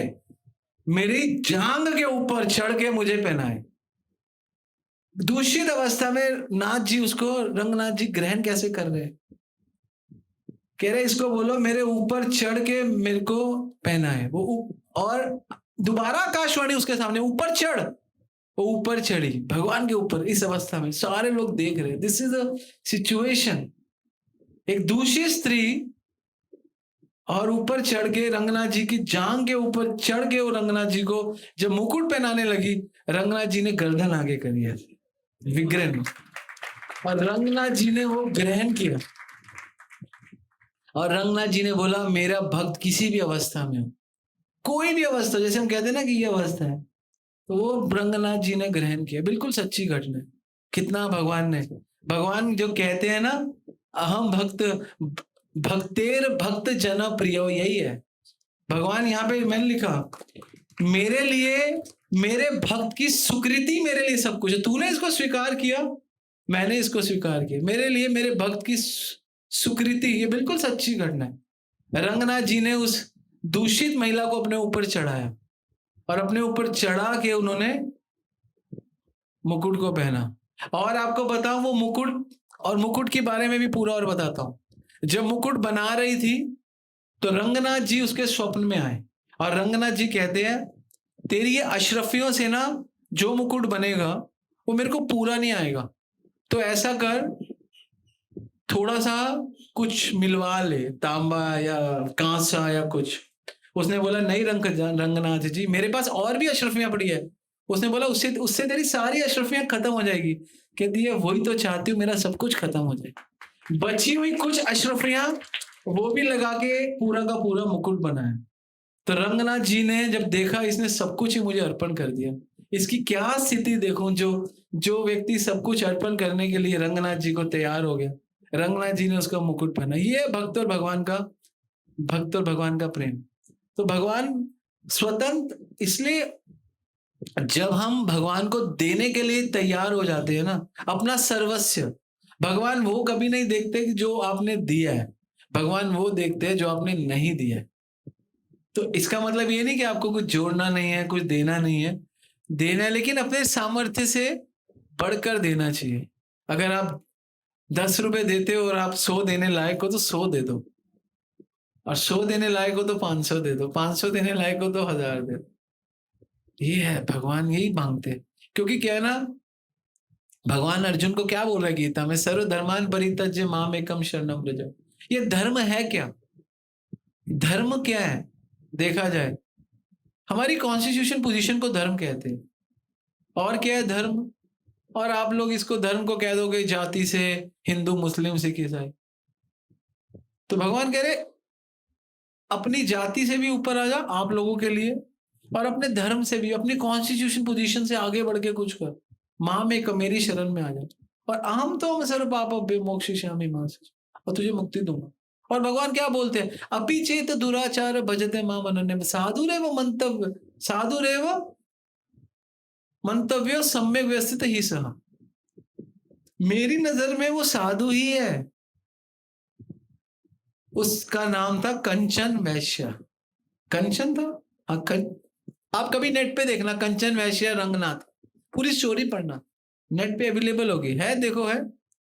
मेरी जांग के ऊपर चढ़ के मुझे पहनाए। दूषित अवस्था में नाथ जी उसको रंगनाथ जी ग्रहण कैसे कर रहे हैं? कह रहे इसको बोलो मेरे ऊपर चढ़ के मेरे को पहना है और दोबारा आकाशवाणी उसके सामने, ऊपर चढ़। वो ऊपर चढ़ी भगवान के ऊपर, इस अवस्था में सारे लोग देख रहे। This is a situation. एक दूषित स्त्री और ऊपर चढ़ के रंगनाथ जी की जांग के ऊपर चढ़ के वो रंगनाथ जी को जब मुकुट पहनाने लगी, रंगनाथ जी ने गर्दन आगे करी है विग्रह में, और रंगनाथ जी ने वो ग्रहण किया। और रंगनाथ जी ने बोला मेरा भक्त किसी भी अवस्था में हो, कोई भी अवस्था, जैसे हम कहते हैं ना कि ये अवस्था है, तो वो रंगनाथ जी ने ग्रहण किया। बिल्कुल सच्ची घटना है। कितना भगवान जो कहते हैं ना, अहम भक्त भक्तेर भक्त जन प्रिय, यही है भगवान। यहाँ पे मैंने लिखा मेरे लिए मेरे भक्त की सुकृति मेरे लिए सब कुछ है। तूने इसको स्वीकार किया, मैंने इसको स्वीकार किया। मेरे लिए मेरे भक्त की सुकृति, ये बिल्कुल सच्ची घटना है। रंगनाथ जी ने उस दूषित महिला को अपने ऊपर चढ़ाया और अपने ऊपर चढ़ा के उन्होंने मुकुट को पहना। और आपको बताऊं वो मुकुट के बारे में भी पूरा और बताता हूं। जब मुकुट बना रही थी तो रंगनाथ जी उसके स्वप्न में आए और रंगनाथ जी कहते हैं तेरी ये अशरफियों से ना जो मुकुट बनेगा वो मेरे को पूरा नहीं आएगा, तो ऐसा कर थोड़ा सा कुछ मिलवा ले, तांबा या कांसा या कुछ। उसने बोला नहीं रंगनाथ जी, मेरे पास और भी अशरफियां पड़ी है। उसने बोला उससे उससे तेरी सारी अशरफियां खत्म हो जाएगी। कहती है वही तो चाहती हूँ, मेरा सब कुछ खत्म हो जाए। बची हुई कुछ अशरफियां वो भी लगा के पूरा का पूरा मुकुट बनाया। तो रंगनाथ जी ने जब देखा इसने सब कुछ ही मुझे अर्पण कर दिया, इसकी क्या स्थिति देखूं। जो व्यक्ति सब कुछ अर्पण करने के लिए रंगनाथ जी को तैयार हो गया, रंगनाथ जी ने उसका मुकुट पहना। ये भक्त और भगवान का प्रेम। तो भगवान स्वतंत्र, इसलिए जब हम भगवान को देने के लिए तैयार हो जाते हैं ना, अपना सर्वस्व, भगवान वो कभी नहीं देखते कि जो आपने दिया है, भगवान वो देखते हैं जो आपने नहीं दिया है। तो इसका मतलब ये नहीं कि आपको कुछ जोड़ना नहीं है, कुछ देना नहीं है, देना है, लेकिन अपने सामर्थ्य से बढ़कर देना चाहिए। अगर आप 10 रुपए देते हो और आप 100 देने लायक हो तो 100 दे दो, और 100 देने लायक हो तो 500 दे दो, 500 देने लायक हो तो 1000 दे दो। ये है भगवान, यही मांगते हैं। क्योंकि क्या है ना, भगवान अर्जुन को क्या बोल रहा है गीता में, सर्व धर्मान परित्यज्य माम एकम शरणम व्रज। ये धर्म है क्या? धर्म क्या है देखा जाए, हमारी कॉन्स्टिट्यूशन पोजीशन को धर्म कहते हैं। और क्या है धर्म? और आप लोग इसको धर्म को कह दोगे जाति से, हिंदू मुस्लिम सिख ईसाई। तो भगवान कह रहे अपनी जाति से भी ऊपर आ जा आप लोगों के लिए, और अपने धर्म से भी, अपनी कॉन्स्टिट्यूशन पोजीशन से आगे बढ़ के कुछ कर। माँ में मेरी शरण में आ जा, और अहम तो सर्व पाप मोक्षयिष्यामि मां से, और तुझे मुक्ति दूंगा। और भगवान क्या बोलते हैं, अपि चेत दुराचार भजते माम अनन्यम साधुरेव मंतव्य सम्यक व्यवस्थित ही सह। मेरी नजर में वो साधु ही है। उसका नाम था कंचन वैश्य। कंचन था, हाँ आप कभी नेट पे देखना कंचन वैश्य रंगनाथ, पूरी स्टोरी पढ़ना, नेट पे अवेलेबल होगी, है देखो, है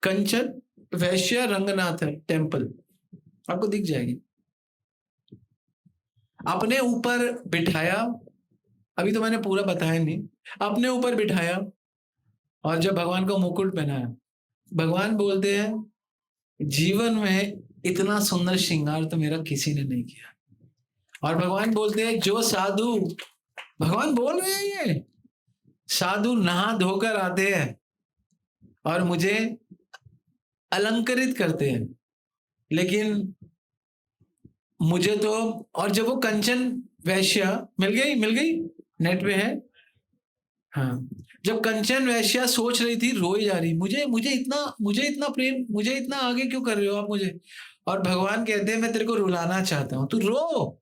कंचन वैश्य रंगनाथ है टेम्पल, आपको दिख जाएगी। अपने ऊपर बिठाया, अभी तो मैंने पूरा बताया नहीं, अपने ऊपर बिठाया और जब भगवान को मुकुट पहनाया, भगवान बोलते हैं जीवन में इतना सुंदर श्रृंगार तो मेरा किसी ने नहीं किया। और भगवान बोलते हैं जो साधु, भगवान बोल रहे हैं ये साधु नहा धोकर आते हैं और मुझे अलंकृत करते हैं, लेकिन मुझे तो, और जब वो कंचन वैश्या मिल गई नेट पे है, हाँ, जब कंचन वैश्या सोच रही थी, रोई जा रही, मुझे इतना प्रेम, मुझे इतना आगे क्यों कर रहे हो आप मुझे। और भगवान कहते हैं मैं तेरे को रुलाना चाहता हूं, तू रो,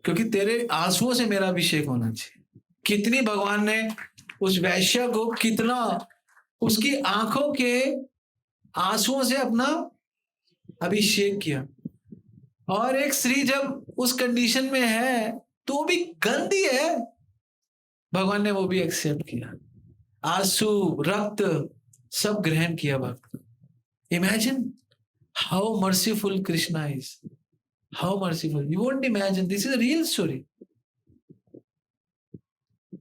क्योंकि तेरे आंसुओं से मेरा अभिषेक होना चाहिए। कितनी भगवान ने उस वैश्या को, कितना उसकी आंखों के आंसुओं से अपना अभिषेक किया। और एक स्त्री जब उस कंडीशन में है तो भी गंदी है, भगवान ने वो भी एक्सेप्ट किया। आंसू, रक्त सब ग्रहण किया भक्त। Imagine how merciful Krishna is, how merciful, you won't imagine, this is a real story.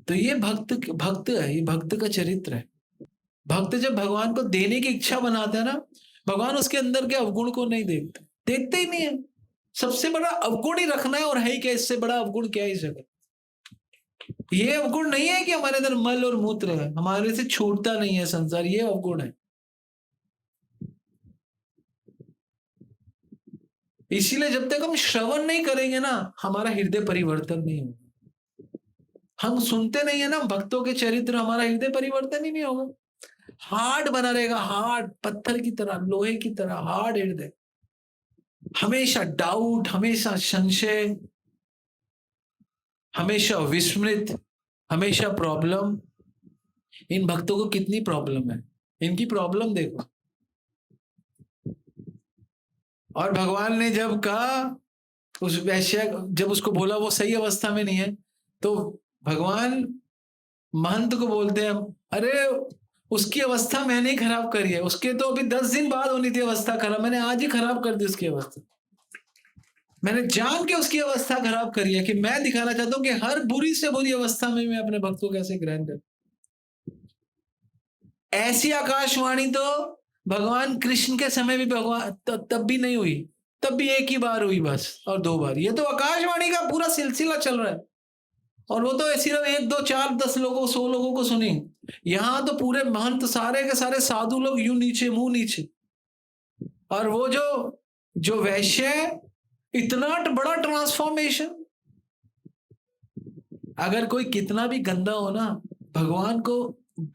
तो ये भक्त भक्त है, ये भक्त का चरित्र है। भक्त जब भगवान को देने की इच्छा बनाता है ना, भगवान उसके अंदर के अवगुण को नहीं देखते, देखते ही नहीं है। सबसे बड़ा अवगुण ही रखना है, और है ही क्या इससे बड़ा अवगुण क्या है इस जगह। ये अवगुण नहीं है कि हमारे अंदर मल और मूत्र है, हमारे से छूटता नहीं है संसार, ये अवगुण है। इसीलिए जब तक हम श्रवण नहीं करेंगे ना, हमारा हृदय परिवर्तन नहीं होगा। हम सुनते नहीं है ना भक्तों के चरित्र, हमारा हृदय परिवर्तन ही नहीं होगा। हार्ड बना रहेगा, हार्ड, पत्थर की तरह, लोहे की तरह हार्ड हृदय, हमेशा डाउट, हमेशा संशय, हमेशा विस्मृत, हमेशा प्रॉब्लम। इन भक्तों को कितनी प्रॉब्लम है, इनकी प्रॉब्लम देखो। और भगवान ने जब कहा, उस वैश्य जब उसको बोला वो सही अवस्था में नहीं है, तो भगवान महंत को बोलते हैं, अरे उसकी अवस्था मैंने ही खराब करी है, उसके तो अभी 10 दिन बाद होनी थी अवस्था खराब, मैंने आज ही खराब कर दी उसकी अवस्था। मैंने जान के उसकी अवस्था खराब करी है कि मैं दिखाना चाहता हूं कि हर बुरी से बुरी अवस्था में मैं अपने भक्त को कैसे ग्रहण कर। ऐसी आकाशवाणी तो भगवान कृष्ण के समय भी भगवान तब भी नहीं हुई, तब भी एक ही बार हुई बस, और 2 बार। ये तो आकाशवाणी का पूरा सिलसिला चल रहा है, और वो तो सिर्फ 1 2 4 10 लोगों 100 लोगों को सुनी। यहां तो पूरे महंत सारे के सारे साधु लोग यूं नीचे, मुंह नीचे। और वो जो जो वैश्य, इतना बड़ा ट्रांसफॉर्मेशन। अगर कोई कितना भी गंदा हो ना, भगवान को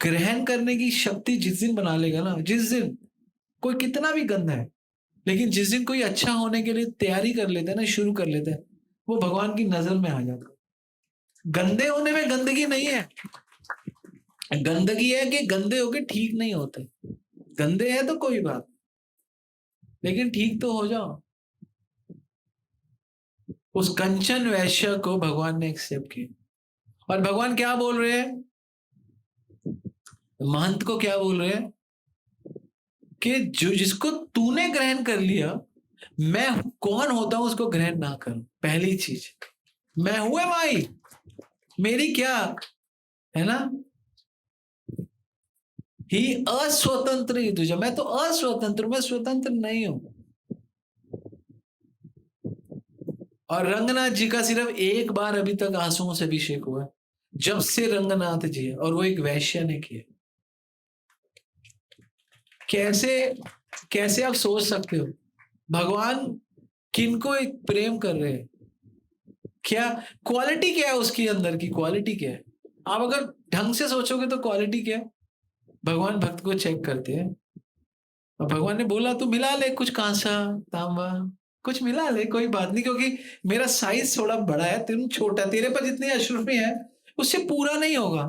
ग्रहण करने की शक्ति जिस दिन बना लेगा ना, जिस दिन कोई कितना भी गंदा है, लेकिन जिस दिन कोई अच्छा होने के लिए तैयारी कर लेता है ना, शुरू कर लेता है, वो भगवान की नजर में आ जाता है। गंदे होने में गंदगी नहीं है, गंदगी है कि गंदे होके ठीक नहीं होते। गंदे हैं तो कोई बात, लेकिन ठीक तो हो जाओ। उस कंचन वैश्य को भगवान ने एक्सेप्ट किया। और भगवान क्या बोल रहे हैं, महंत को क्या बोल रहे हैं कि जो जिसको तूने ग्रहण कर लिया, मैं कौन होता हूं उसको ग्रहण ना करूं। पहली चीज, मैं हुए माई, मेरी क्या है ना, ही अस्वतंत्र ही तुझे, मैं तो अस्वतंत्र, मैं स्वतंत्र नहीं हूं। और रंगनाथ जी का सिर्फ एक बार अभी तक आंसुओं से अभिषेक हुआ है, जब से रंगनाथ जी है, और वो एक वैश्य ने किया। कैसे कैसे आप सोच सकते हो भगवान किनको एक प्रेम कर रहे हैं, क्या क्वालिटी क्या है उसके अंदर की, क्वालिटी क्या है। आप अगर ढंग से सोचोगे तो क्वालिटी क्या है, भगवान भक्त को चेक करते हैं। और भगवान ने बोला तू मिला ले कुछ कांसा तांबा, कुछ मिला ले, कोई बात नहीं, क्योंकि मेरा साइज थोड़ा बड़ा है, तुम छोटा, तेरे पास जितनी अशुद्धि है उससे पूरा नहीं होगा,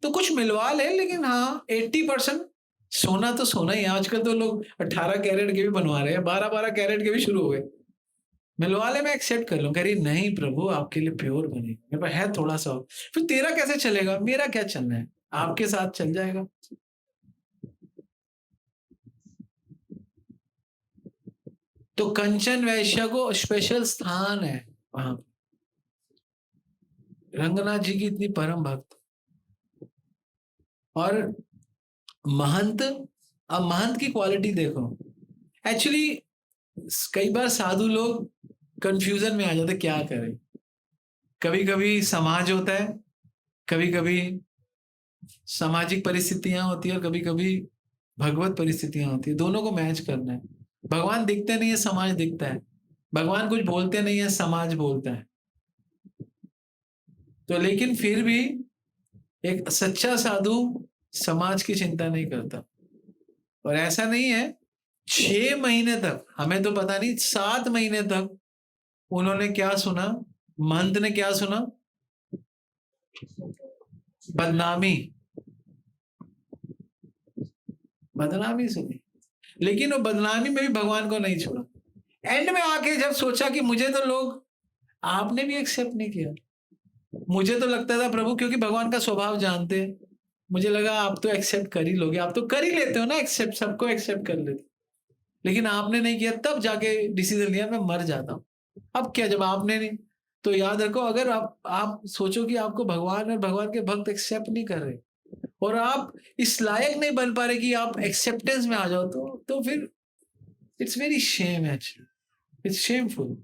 तो कुछ मिलवा ले। लेकिन हाँ 80% सोना तो सोना ही है। आजकल तो लोग 18 कैरेट के भी बनवा रहे हैं, 12-12 कैरेट के भी शुरू हो गए। मिलवा ले, मैं एक्सेप्ट कर लूं। कह रही नहीं प्रभु, आपके लिए प्योर बनेगा, मेरे पास है थोड़ा सा। फिर तेरा कैसे चलेगा, मेरा क्या चलना है, आपके साथ चल जाएगा। तो कंचन वैश्य को स्पेशल स्थान है वहां। रंगनाथ जी की इतनी परम भक्त। और महंत, अब महंत की क्वालिटी देखो। एक्चुअली कई बार साधु लोग कंफ्यूजन में आ जाते, क्या करें। कभी कभी समाज होता है, कभी कभी सामाजिक परिस्थितियां होती है, और कभी कभी भगवत परिस्थितियां होती है। दोनों को मैच करना है। भगवान दिखते नहीं है, समाज दिखता है। भगवान कुछ बोलते नहीं है, समाज बोलता है। तो लेकिन फिर भी एक सच्चा साधु समाज की चिंता नहीं करता। और ऐसा नहीं है, 6 महीने तक, हमें तो पता नहीं 7 महीने तक उन्होंने क्या सुना, महंत ने क्या सुना, बदनामी, बदनामी सुनी। लेकिन वो बदनामी में भी भगवान को नहीं छोड़ा। एंड में आके जब सोचा कि मुझे तो लोग, आपने भी एक्सेप्ट नहीं किया। मुझे तो लगता था प्रभु, क्योंकि भगवान का स्वभाव जानते, मुझे लगा आप तो एक्सेप्ट कर ही लोगे, आप तो कर ही लेते हो ना एक्सेप्ट, सबको एक्सेप्ट कर लेते, लेकिन आपने नहीं किया, तब जाके डिसीजन लिया मैं मर जाता हूँ। अब क्या, जब आपने नहीं, तो याद रखो, अगर आप सोचो कि आपको भगवान और भगवान के भक्त एक्सेप्ट नहीं कर रहे और आप इस लायक नहीं बन पा रहे कि आप एक्सेप्टेंस में आ जाओ, तो फिर it's very shame actually, it's shameful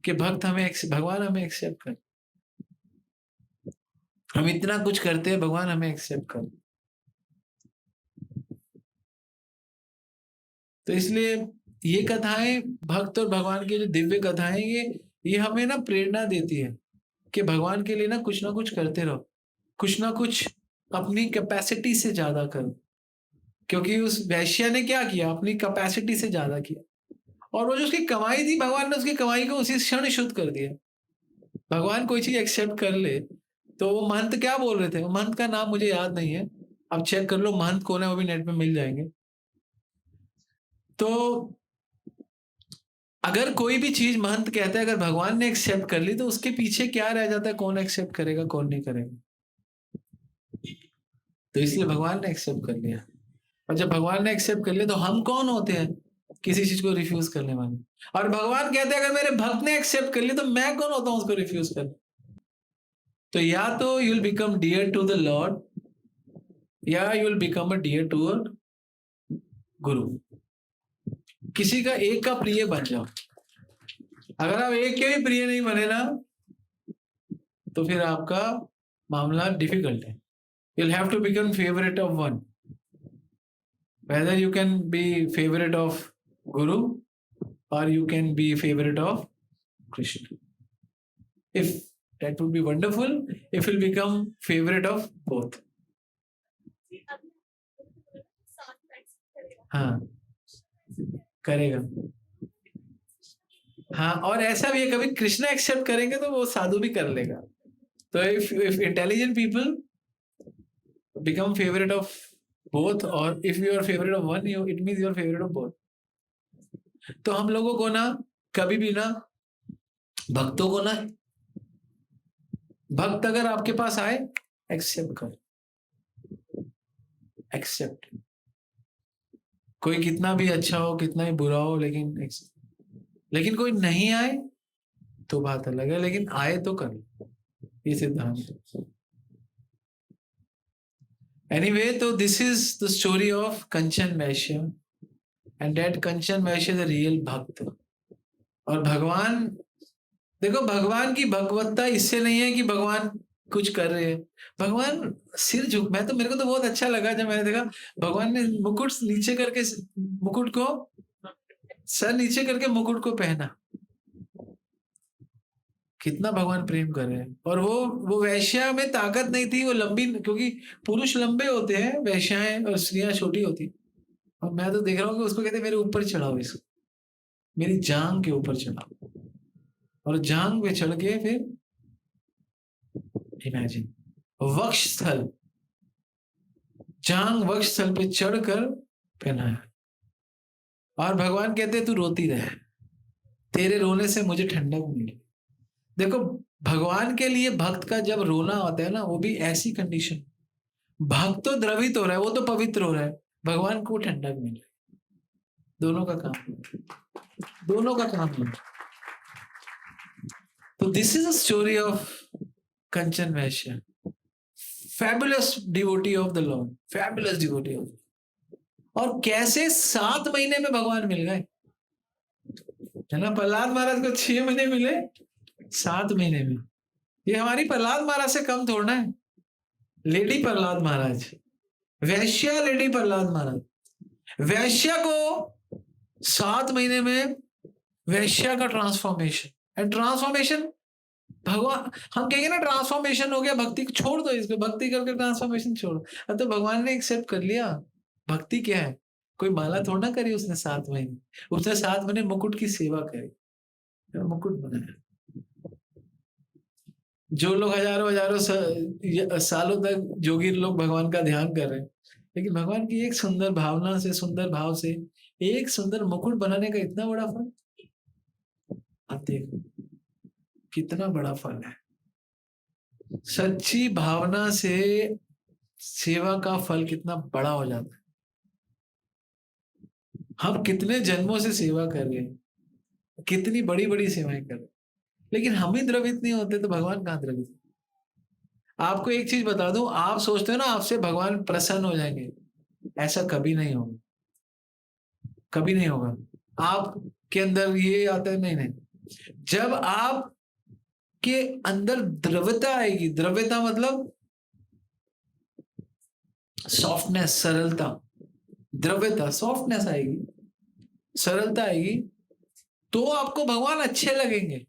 कि भक्त हमें भगवान हमें एक्सेप्ट कर, हम इतना कुछ करते हैं, भगवान हमें एक्सेप्ट कर। तो इसलिए ये कथाएं, भक्त और भगवान की जो दिव्य कथाएं, ये हमें ना प्रेरणा देती है कि भगवान के लिए ना कुछ करते रहो, कुछ ना कुछ अपनी कैपेसिटी से ज्यादा करो, क्योंकि उस वैश्या ने क्या किया, अपनी कैपेसिटी से ज्यादा किया, और वो जो उसकी कमाई थी, भगवान ने उसकी कमाई को उसी क्षण शुद्ध कर दिया। भगवान कोई चीज एक्सेप्ट कर ले, तो वो महंत क्या बोल रहे थे, महंत का नाम मुझे याद नहीं है, अब चेक कर लो महंत कौन है, वो भी नेट पे मिल जाएंगे। तो अगर कोई भी चीज महंत कहता है, अगर भगवान ने एक्सेप्ट कर ली, तो उसके पीछे क्या रह जाता है, कौन एक्सेप्ट करेगा कौन नहीं करेगा। तो इसलिए भगवान ने एक्सेप्ट कर लिया, और जब भगवान ने एक्सेप्ट कर लिया, तो हम कौन होते हैं किसी चीज को रिफ्यूज करने वाले। और भगवान कहते हैं अगर मेरे भक्त ने एक्सेप्ट कर लिया, तो मैं कौन होता हूं उसको रिफ्यूज करने। तो या तो you will become dear to the lord, या you will become a dear to a guru. किसी का एक का प्रिय बन जाओ। अगर आप एक के भी प्रिय नहीं बने ना, तो फिर आपका मामला डिफिकल्ट है। you'll have to become favorite of one, whether you can be favorite of guru or you can be favorite of Krishna. If that would be wonderful if you'll become favorite of both. हाँ, करेगा। हाँ, और ऐसा भी है, कभी कृष्णा एक्सेप्ट करेंगे तो वो साधु भी कर लेगा। तो if intelligent people become favorite of both, or if you are favorite of one, it means you are favorite of both. तो हम लोगों को ना कभी भी ना, भक्तों को ना, भक्त अगर आपके पास आए, एक्सेप्ट कर, एक्सेप्ट। कोई कितना भी अच्छा हो, कितना भी बुरा हो, लेकिन कोई नहीं आए तो बात अलग है, लेकिन आए तो कर, ये सिद्धांत। एनीवे, तो this is the story of Kanchan Vaishya, and that Kanchan Vysya the real भक्त। और भगवान, देखो भगवान की भगवत्ता इससे नहीं है कि भगवान कुछ कर रहे हैं, भगवान सिर झुक, मेरे को तो बहुत अच्छा लगा जब मैंने देखा भगवान ने मुकुट नीचे करके, मुकुट को सर नीचे करके मुकुट को पहना। कितना भगवान प्रेम कर रहे हैं। और वो वैश्या में ताकत नहीं थी, वो लंबी, क्योंकि पुरुष लंबे होते हैं, वैश्याएं और स्त्रियां छोटी होती। और मैं तो देख रहा हूँ कि उसको कहते मेरे ऊपर चढ़ाओ, इसको मेरी जांग के ऊपर चढ़ाओ, और जांग पे चढ़ के फिर इमेजिन वक्ष स्थल, जांग वक्ष स्थल पे चढ़कर पहनाया। और भगवान कहते तू रोती रहे, तेरे रोने से मुझे ठंडक मिली। देखो भगवान के लिए भक्त का जब रोना होता है ना, वो भी ऐसी कंडीशन, भक्त तो द्रवित हो रहा है, वो तो पवित्र हो रहा है, भगवान को ठंडक मिल रही, दोनों का काम, दोनों का काम है। तो this is a story of Kanchan Vaishya, fabulous devotee of the lord, fabulous devotee of. और कैसे 7 महीने में भगवान मिल गए, है ना। प्रहलाद महाराज को 6 महीने मिले, 7 महीने में। ये हमारी प्रहलाद महाराज से कम थोड़ा है। लेडी प्रहलाद महाराज, वैश्या लेडी प्रहलाद महाराज, वैश्या को 7 महीने में वैश्या का ट्रांसफॉर्मेशन, एंड ट्रांसफॉर्मेशन भगवान, हम कहेंगे ना ट्रांसफॉर्मेशन हो गया, भक्ति को छोड़ दो, इसको भक्ति करके ट्रांसफॉर्मेशन छोड़ो। अब तो भगवान ने एक्सेप्ट कर लिया, भक्ति क्या है, कोई माला थोड़ा ना करी उसने 7 महीने, उसने 7 महीने मुकुट की सेवा करी, मुकुट बनाया। जो लोग हजारों सालों तक जोगी लोग भगवान का ध्यान कर रहे हैं, लेकिन भगवान की एक सुंदर भावना से, सुंदर भाव से एक सुंदर मुकुट बनाने का इतना बड़ा फल, आप देखो कितना बड़ा फल है। सच्ची भावना से सेवा का फल कितना बड़ा हो जाता है। हम कितने जन्मों से सेवा कर रहे हैं, कितनी बड़ी बड़ी सेवाएं कर रहे हैं, लेकिन हम ही द्रवित नहीं होते तो भगवान कहाँ द्रवित होते? आपको एक चीज बता दूं, आप सोचते हो ना आपसे भगवान प्रसन्न हो जाएंगे, ऐसा कभी नहीं होगा, कभी नहीं होगा। आपके अंदर ये आता है, नहीं नहीं, जब आप के अंदर द्रव्यता आएगी, द्रव्यता मतलब सॉफ्टनेस, सरलता, द्रव्यता सॉफ्टनेस आएगी, सरलता आएगी, तो आपको भगवान अच्छे लगेंगे।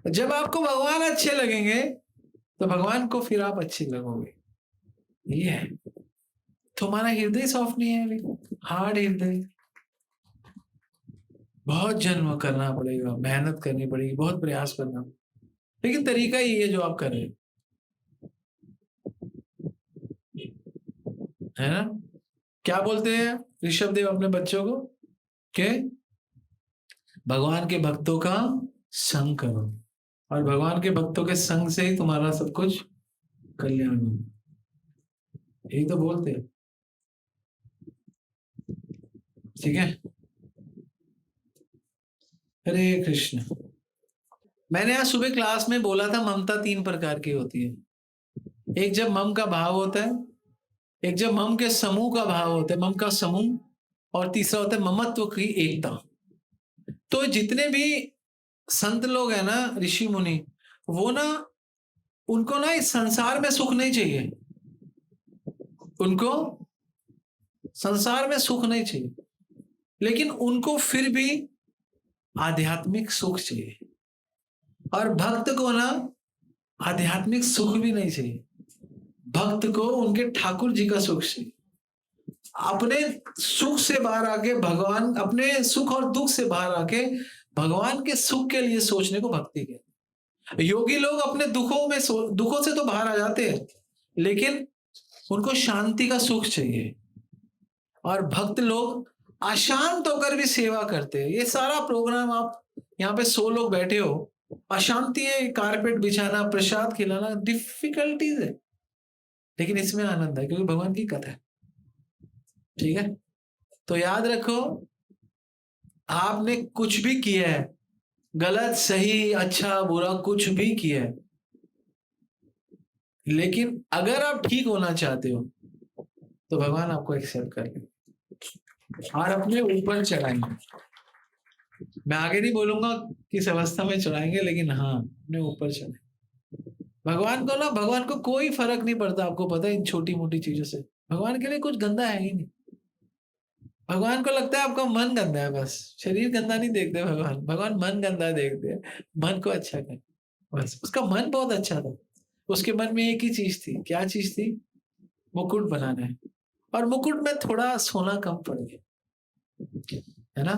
जब आपको भगवान अच्छे लगेंगे तो भगवान को फिर आप अच्छे लगोगे। ये है, तुम्हारा हृदय सॉफ्ट नहीं है अभी, हार्ड हृदय, बहुत जन्म करना पड़ेगा, मेहनत करनी पड़ेगी, बहुत प्रयास करना, लेकिन तरीका ही है जो आप कर रहे हैं, है ना? क्या बोलते हैं ऋषभ देव अपने बच्चों को के भगवान के भक्तों का संग करो, और भगवान के भक्तों के संग से ही तुम्हारा सब कुछ कल्याण हो। यही तो बोलते हैं, ठीक है? हरे कृष्ण। मैंने आज सुबह क्लास में बोला था ममता 3 प्रकार की होती है। एक जब मम का भाव होता है, एक जब मम के समूह का भाव होता है, मम का समूह, और तीसरा होता है ममत्व की एकता। तो जितने भी संत लोग हैं ना, ऋषि मुनि, वो ना, उनको ना इस संसार में सुख नहीं चाहिए, उनको संसार में सुख नहीं चाहिए, लेकिन उनको फिर भी आध्यात्मिक सुख चाहिए। और भक्त को ना आध्यात्मिक सुख भी नहीं चाहिए, भक्त को उनके ठाकुर जी का सुख चाहिए। अपने सुख से बाहर आके भगवान, अपने सुख और दुख से बाहर आके भगवान के सुख के लिए सोचने को भक्ति कहते हैं। योगी लोग अपने दुखों से तो बाहर आ जाते हैं, लेकिन उनको शांति का सुख चाहिए। और भक्त लोग अशांत होकर भी सेवा करते हैं। ये सारा प्रोग्राम, आप यहाँ पे 100 लोग बैठे हो, अशांति है, कारपेट बिछाना, प्रसाद खिलाना, डिफिकल्टीज है, लेकिन इसमें आनंद है क्योंकि भगवान की कथा है, ठीक है? तो याद रखो, आपने कुछ भी किया है, गलत सही अच्छा बुरा कुछ भी किया है, लेकिन अगर आप ठीक होना चाहते हो तो भगवान आपको एक्सेप्ट कर ले और अपने ऊपर चढ़ाएंगे। मैं आगे नहीं बोलूंगा किस अवस्था में चढ़ाएंगे, लेकिन हाँ, अपने ऊपर चढ़ाएंगे। भगवान को ना, भगवान को कोई फर्क नहीं पड़ता, आपको पता है, इन छोटी मोटी चीजों से। भगवान के लिए कुछ गंदा है ही नहीं। भगवान को लगता है आपका मन गंदा है, बस शरीर गंदा नहीं देखते भगवान। भगवान मन गंदा देखते हैं, मन को अच्छा कर, बस। उसका मन बहुत अच्छा था, उसके मन में एक ही चीज थी। क्या चीज थी? मुकुट बनाना है, और मुकुट में थोड़ा सोना कम पड़ गया, है ना?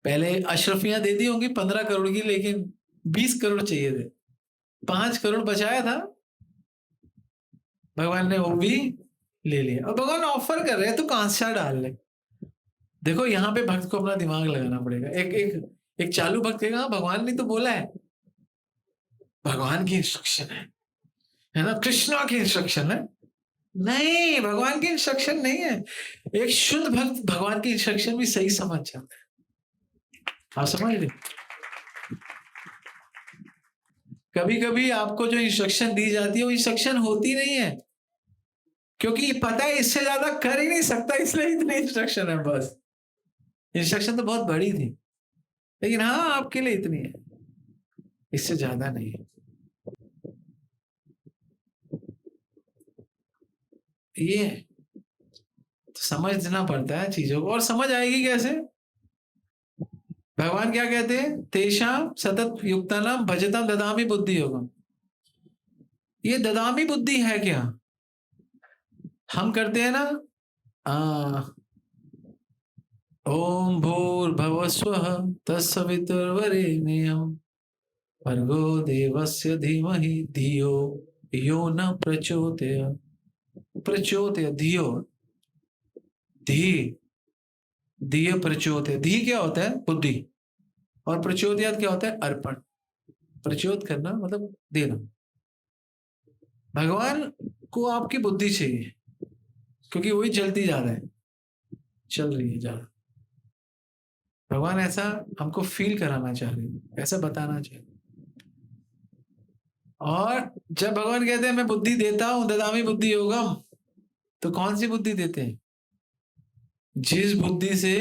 पहले अशरफियां दे दी होंगी 15 करोड़ की, लेकिन 20 करोड़ चाहिए थे, 5 करोड़ बचाया था, भगवान ने वो भी ले लिया। और भगवान ऑफर कर रहे हैं तो कांसा डाल ले। देखो, यहाँ पे भक्त को अपना दिमाग लगाना पड़ेगा। एक चालू भक्त कहेगा हाँ, भगवान ने तो बोला है, भगवान की इंस्ट्रक्शन है ना, कृष्णा की इंस्ट्रक्शन है। नहीं, भगवान की इंस्ट्रक्शन नहीं है। एक शुद्ध भक्त भगवान की इंस्ट्रक्शन भी सही समझ जाता है। आप समझ रहे? कभी कभी आपको जो इंस्ट्रक्शन दी जाती है वो इंस्ट्रक्शन होती नहीं है, क्योंकि पता है इससे ज्यादा कर ही नहीं सकता, इसलिए इतनी इंस्ट्रक्शन है। बस इंस्ट्रक्शन तो बहुत बड़ी थी, लेकिन हाँ, आपके लिए इतनी है, इससे ज्यादा नहीं है। ये तो समझना पड़ता है चीजों को। और समझ आएगी कैसे? भगवान क्या कहते हैं? तेषाम सतत युक्तानाम भजताम ददामि बुद्धि योगम। ये ददामी बुद्धि है क्या? हम करते हैं ना, ओम भूर्भुवस्वः तत्सवितुर्वरेण्यं भर्गो देवस्य धीमहि धियो यो न प्रचोदयात्। प्रचोदयात्, धियो, धी, धिय प्रचोदयात्। धी क्या होता है? बुद्धि। और प्रचोदयात् क्या होता है? अर्पण। प्रचोद करना मतलब देना। भगवान आपको आपकी बुद्धि चाहिए, क्योंकि वही चलती जा रहा है, चल रही है जा रहा। भगवान ऐसा हमको फील कराना चाह रहे हैं, ऐसा बताना चाह रहे हैं। और जब भगवान कहते हैं मैं बुद्धि देता हूं, ददामी बुद्धि योगम, तो कौन सी बुद्धि देते हैं? जिस बुद्धि से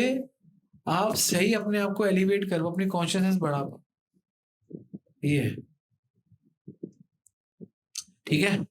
आप सही अपने आप को एलिवेट करो, अपनी कॉन्शियसनेस बढ़ा पाओ। ये है, ठीक है।